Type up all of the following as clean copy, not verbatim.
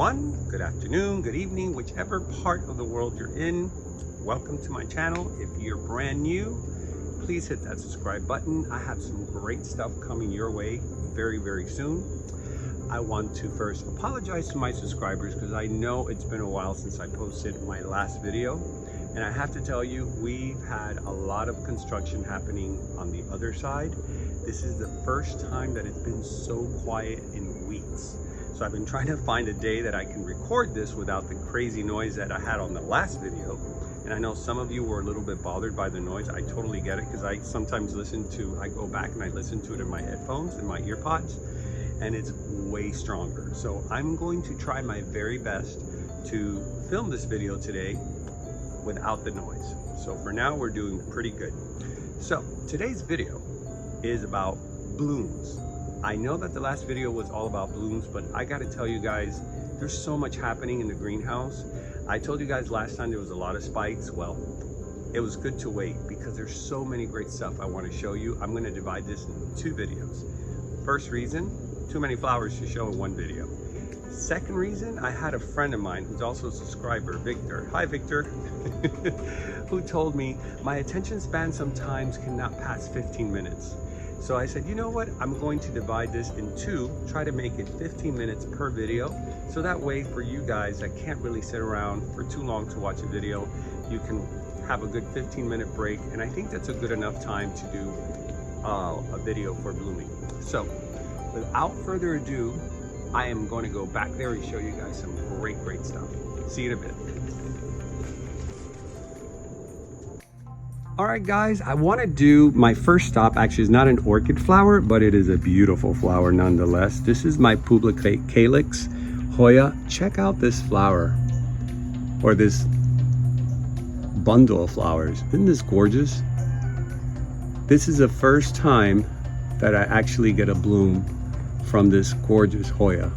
everyone. Good afternoon, good evening, whichever part of the world you're in. Welcome to my channel. If you're brand new, please hit that subscribe button. I have some great stuff coming your way very soon. I want to first apologize to my subscribers because I know it's been a while since I posted my last video. And I have to tell you, we've had a lot of construction happening on the other side. This is the first time that it's been so quiet in weeks. So I've been trying to find a day that I can record this without the crazy noise that I had on the last video. And I know some of you were a little bit bothered by the noise. I totally get it because I sometimes I go back and I listen to it in my headphones, in my ear pods, and it's way stronger. So I'm going to try my very best to film this video today without the noise. So for now, we're doing pretty good. So today's video is about blooms. I know that the last video was all about blooms, but I gotta tell you guys, there's so much happening in the greenhouse. I told you guys last time there was a lot of spikes. Well, it was good to wait because there's so many great stuff I want to show you. I'm going to divide this into two videos. First reason, too many flowers to show in one video. Second reason, I had a friend of mine who's also a subscriber, Victor. Hi, Victor. Who told me my attention span sometimes cannot pass 15 minutes. So I said, you know what? I'm going to divide this in two, try to make it 15 minutes per video. So that way for you guys that can't really sit around for too long to watch a video, you can have a good 15-minute break. And I think that's a good enough time to do a video for blooming. So without further ado, I am going to go back there and show you guys some great stuff. See you in a bit. All right, guys, I want to do my first stop. Actually, it's not an orchid flower, but it is a beautiful flower nonetheless. This is my Calyx Hoya. Check out this flower, or this bundle of flowers. Isn't this gorgeous? This is the first time that I actually get a bloom from this gorgeous Hoya,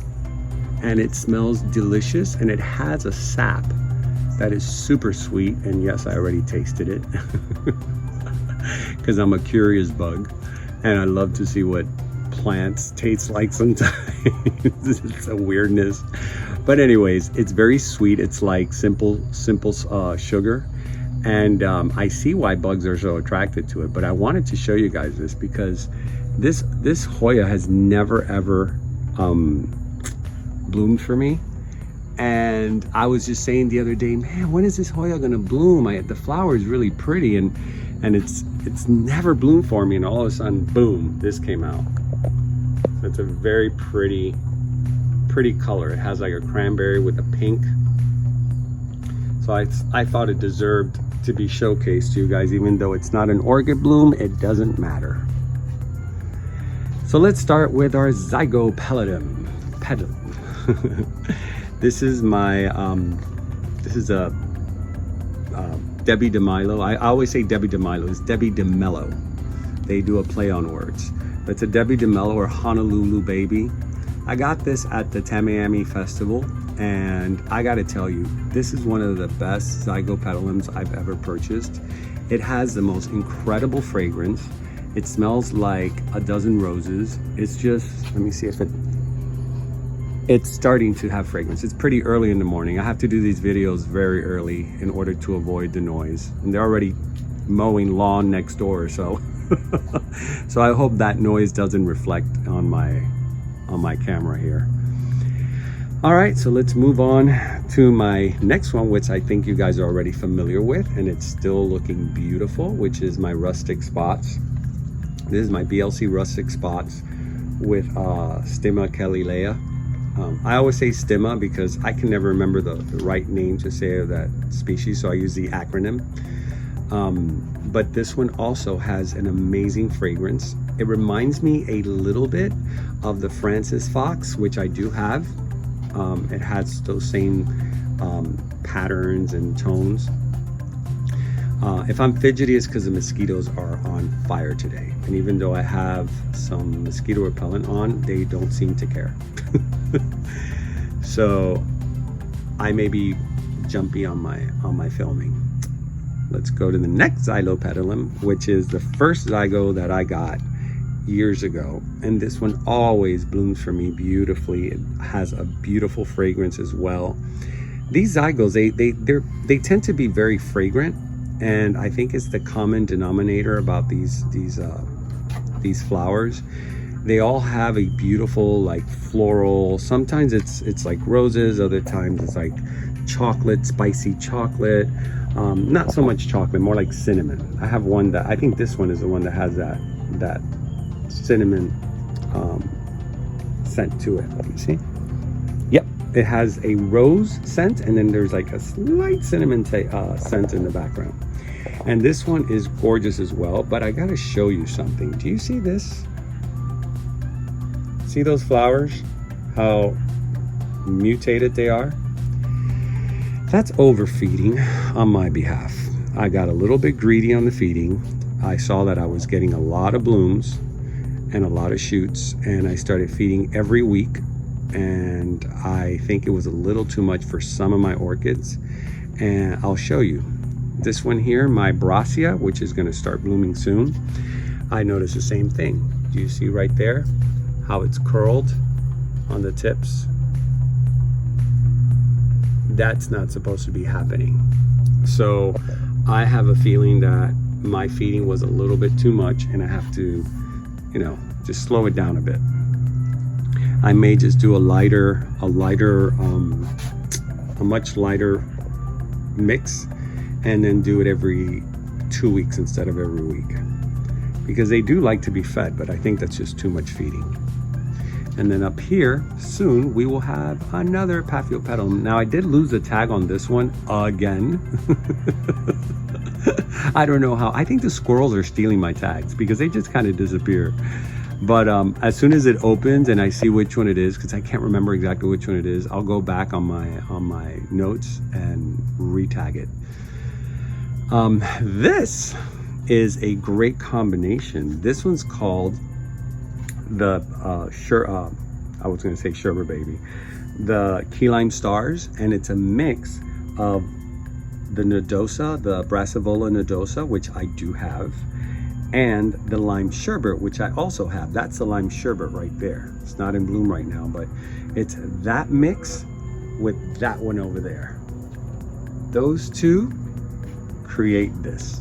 and it smells delicious, and it has a sap that is super sweet. And yes, I already tasted it because I'm a curious bug and I love to see what plants taste like sometimes. It's a weirdness, but anyways, it's very sweet. It's like simple sugar, and I see why bugs are so attracted to it. But I wanted to show you guys this because this Hoya has never ever bloomed for me. And I was just saying the other day, man, when is this Hoya gonna bloom? The flower is really pretty, and it's never bloomed for me, and all of a sudden, boom, this came out. So it's a very pretty color. It has like a cranberry with a pink. So I thought it deserved to be showcased to you guys, even though it's not an orchid bloom, it doesn't matter. So let's start with our Zygopetalum. This is my, this is a Debbie DeMilo. I always say Debbie DeMilo. It's Debbie DeMello. They do a play on words. But it's a Debbie DeMello or Honolulu baby. I got this at the Tamiami Festival, and I gotta tell you, this is one of the best Zygopetalums I've ever purchased. It has the most incredible fragrance. It smells like a dozen roses. It's just, let me see if it's starting to have fragrance. It's pretty early in the morning. I have to do these videos very early in order to avoid the noise. And they're already mowing lawn next door, so so I hope that noise doesn't reflect on my camera here. All right, so let's move on to my next one, which I think you guys are already familiar with, and it's still looking beautiful, which is my Rustic spots. This is my BLC Rustic spots with Stima Kelilea. I always say stemma because I can never remember the right name to say of that species, so I use the acronym. But this one also has an amazing fragrance. It reminds me a little bit of the Francis Fox, which I do have. It has those same patterns and tones. If I'm fidgety, it's because the mosquitoes are on fire today. And even though I have some mosquito repellent on, they don't seem to care. So I may be jumpy on my filming. Let's go to the next Zygopetalum, which is the first Zygo that I got years ago, and this one always blooms for me beautifully. It has a beautiful fragrance as well. These zygos, they tend to be very fragrant, and I think it's the common denominator about these flowers. They all have a beautiful like floral. Sometimes it's like roses, other times it's like chocolate, spicy chocolate. Not so much chocolate, more like cinnamon. I have one that I think this one is the one that has that cinnamon scent to it. Let me see. Yep, it has a rose scent, and then there's like a slight cinnamon scent in the background. And this one is gorgeous as well, but I gotta show you something. Do you see this? See those flowers? How mutated they are? That's overfeeding on my behalf. I got a little bit greedy on the feeding. I saw that I was getting a lot of blooms and a lot of shoots, and I started feeding every week, and I think it was a little too much for some of my orchids, and I'll show you. This one here, my Brasia, which is going to start blooming soon, I noticed the same thing. Do you see right there how it's curled on the tips? That's not supposed to be happening. So I have a feeling that my feeding was a little bit too much, and I have to, you know, just slow it down a bit. I may just do a much lighter mix, and then do it every 2 weeks instead of every week, because they do like to be fed, but I think that's just too much feeding. And then up here soon we will have another Paphiopedilum. Now I did lose the tag on this one again. I don't know how. I think the squirrels are stealing my tags because they just kind of disappear. But as soon as it opens and I see which one it is, because I can't remember exactly which one it is, I'll go back on my notes and re-tag it. This is a great combination. This one's called the I was going to say Sherbet Baby, the Key Lime Stars, and it's a mix of the nodosa, the Brassavola nodosa, which I do have, and the lime sherbet, which I also have. That's the lime sherbet right there. It's not in bloom right now, but it's that mix with that one over there. Those two create this.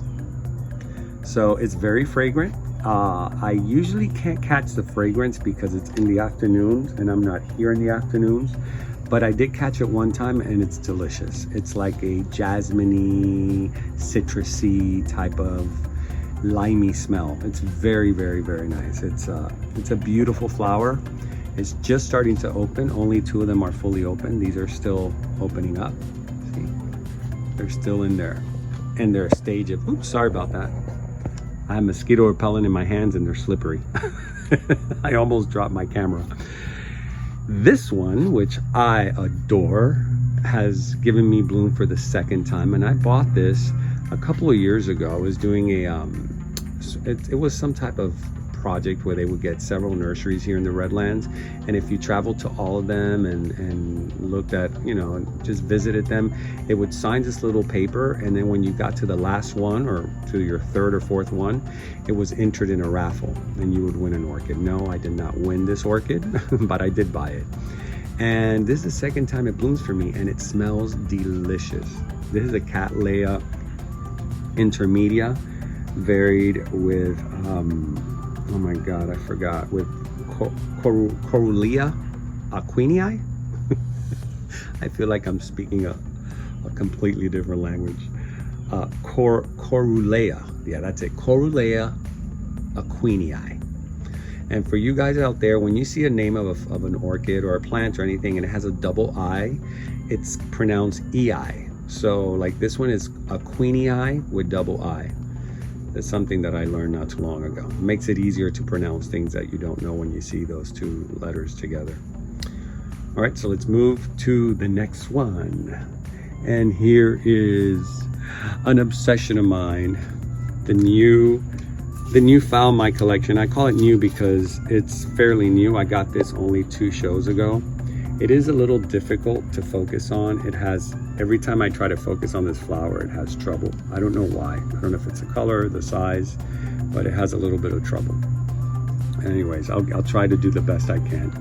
So it's very fragrant. I usually can't catch the fragrance because it's in the afternoons and I'm not here in the afternoons, but I did catch it one time and it's delicious. It's like a jasmine-y, citrusy type of limey smell. It's very, very, very nice. It's a beautiful flower. It's just starting to open. Only 2 of them are fully open. These are still opening up. See, they're still in their stage of, oops, sorry about that. I have mosquito repellent in my hands and they're slippery. I almost dropped my camera. This one, which I adore, has given me bloom for the 2nd time, and I bought this a couple of years ago. I was doing it was some type of project where they would get several nurseries here in the Redlands, and if you traveled to all of them and looked at, you know, and just visited them, they would sign this little paper, and then when you got to the last one or to your 3rd or 4th one, it was entered in a raffle and you would win an orchid. No, I did not win this orchid, but I did buy it. And this is the 2nd time it blooms for me, and it smells delicious. This is a Cattleya Intermedia, varied with oh my god, I forgot, with Corullea aquinii. I feel like I'm speaking a completely different language. Corullea, yeah, that's it, Corullea aquinii. And for you guys out there, when you see a name of an orchid or a plant or anything and it has a double I, it's pronounced EI. So like this one is aquinii with double I. It's something that I learned not too long ago. It makes it easier to pronounce things that you don't know when you see those 2 letters together. All right, so let's move to the next one. And here is an obsession of mine, the new found my collection. I call it new because it's fairly new. I got this only 2 shows ago. It is a little difficult to focus on. It has, every time I try to focus on this flower, it has trouble. I don't know why. I don't know if it's the color, the size, but it has a little bit of trouble. anyways, I'll try to do the best I can.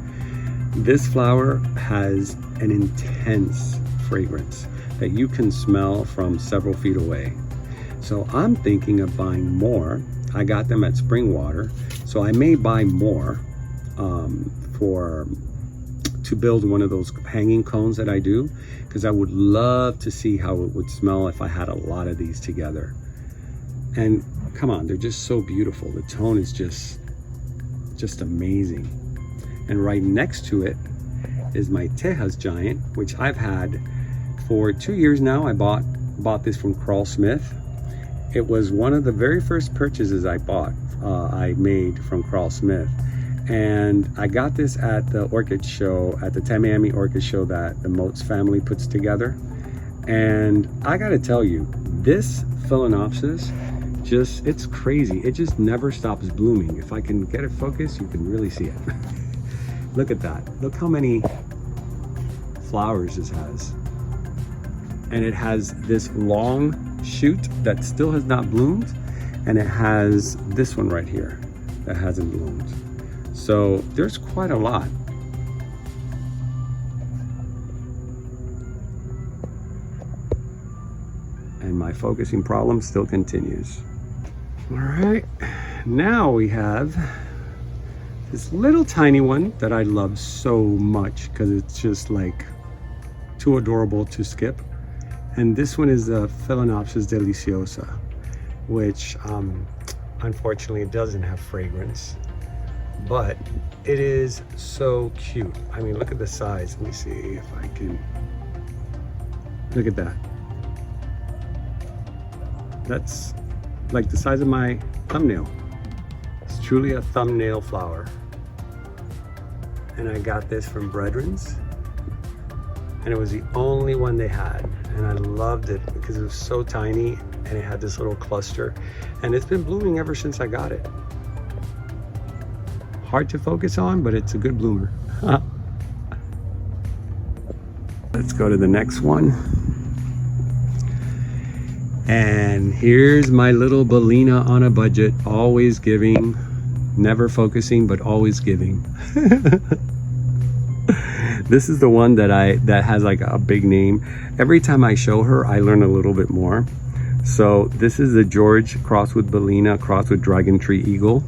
This flower has an intense fragrance that you can smell from several feet away. So I'm thinking of buying more. I got them at Spring Water, so I may buy more to build one of those hanging cones that I do, because I would love to see how it would smell if I had a lot of these together. And come on, they're just so beautiful. The tone is just amazing. And right next to it is my Tejas Giant, which I've had for 2 years now. I bought this from Carl Smith. It was one of the very first purchases I made from Carl Smith. And I got this at the orchid show, at the Tamiami Orchid Show that the Moats family puts together. And I gotta tell you, this Phalaenopsis, it's crazy. It just never stops blooming. If I can get it focused, you can really see it. Look at that. Look how many flowers this has. And it has this long shoot that still has not bloomed. And it has this one right here that hasn't bloomed. So there's quite a lot. And my focusing problem still continues. All right, now we have this little tiny one that I love so much because it's just like too adorable to skip. And this one is the Phalaenopsis deliciosa, which unfortunately doesn't have fragrance, but it is so cute. I mean, look at the size. Let me see if I can, look at that. That's like the size of my thumbnail. It's truly a thumbnail flower. And I got this from Brethren's, and it was the only one they had. And I loved it because it was so tiny and it had this little cluster. And it's been blooming ever since I got it. Hard to focus on, but it's a good bloomer. Let's go to the next one. And here's my little Ballina on a budget, always giving, never focusing, but always giving. This is the one that has like a big name. Every time I show her, I learn a little bit more. So this is the George crossed with Ballina, crossed with Dragon Tree Eagle.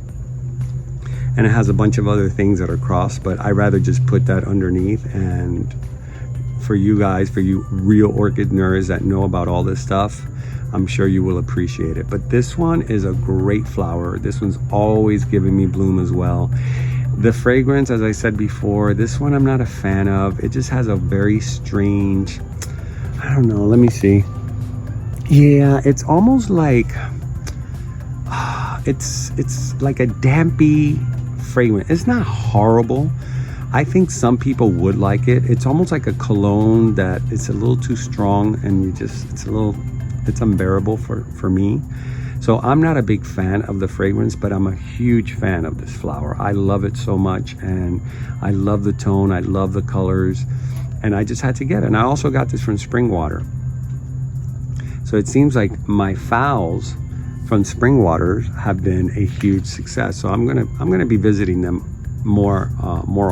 And it has a bunch of other things that are crossed, but I rather just put that underneath. And for you guys, for you real orchid nerds that know about all this stuff, I'm sure you will appreciate it. But this one is a great flower. This one's always giving me bloom as well. The fragrance, as I said before, this one I'm not a fan of. It just has a very strange, I don't know, let me see. Yeah, it's almost like, it's like a dampy fragrance. It's not horrible. I think some people would like it. It's almost like a cologne that it's a little too strong, and it's unbearable for me. So I'm not a big fan of the fragrance, but I'm a huge fan of this flower. I love it so much, and I love the tone, I love the colors, and I just had to get it. And I also got this from Spring Water. So it seems like my phals from Spring Water have been a huge success. So I'm gonna be visiting them more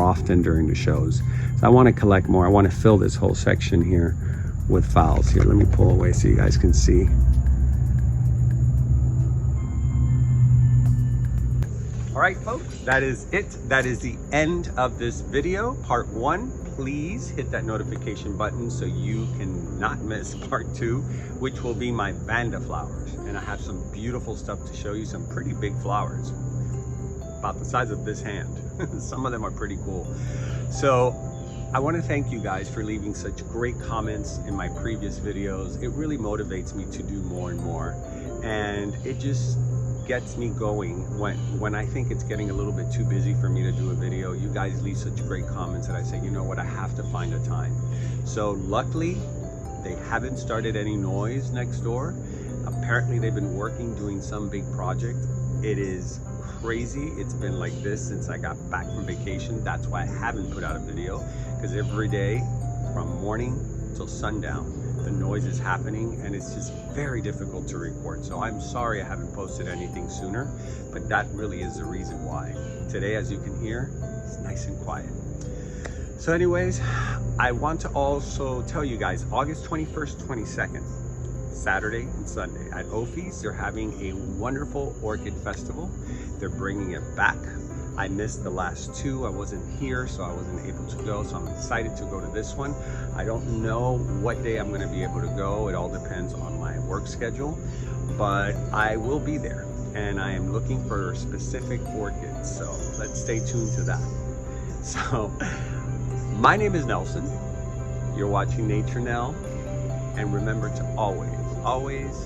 often during the shows. So I want to collect more. I want to fill this whole section here with phals. Here, let me pull away so you guys can see. All right, folks, that is it. That is the end of this video, part 1. Please hit that notification button so you can not miss part 2, which will be my Vanda flowers. And I have some beautiful stuff to show you, some pretty big flowers, about the size of this hand. Some of them are pretty cool. So I want to thank you guys for leaving such great comments in my previous videos. It really motivates me to do more and more. And it just gets me going when I think it's getting a little bit too busy for me to do a video. You guys leave such great comments that I say, you know what, I have to find a time. So luckily, they haven't started any noise next door. Apparently they've been working, doing some big project. It is crazy. It's been like this since I got back from vacation. That's why I haven't put out a video, because every day from morning till sundown, the noise is happening and it's just very difficult to record. So I'm sorry I haven't posted anything sooner, but that really is the reason why. Today, as you can hear, it's nice and quiet. So anyways, I want to also tell you guys, August 21st, 22nd, Saturday and Sunday at Ophi's, they're having a wonderful orchid festival. They're bringing it back. I missed the last two. I wasn't here, so I wasn't able to go. So I'm excited to go to this one. I don't know what day I'm going to be able to go. It all depends on my work schedule, but I will be there. And I am looking for specific orchids. So let's stay tuned to that. So my name is Nelson. You're watching Nature Nell. And remember to always, always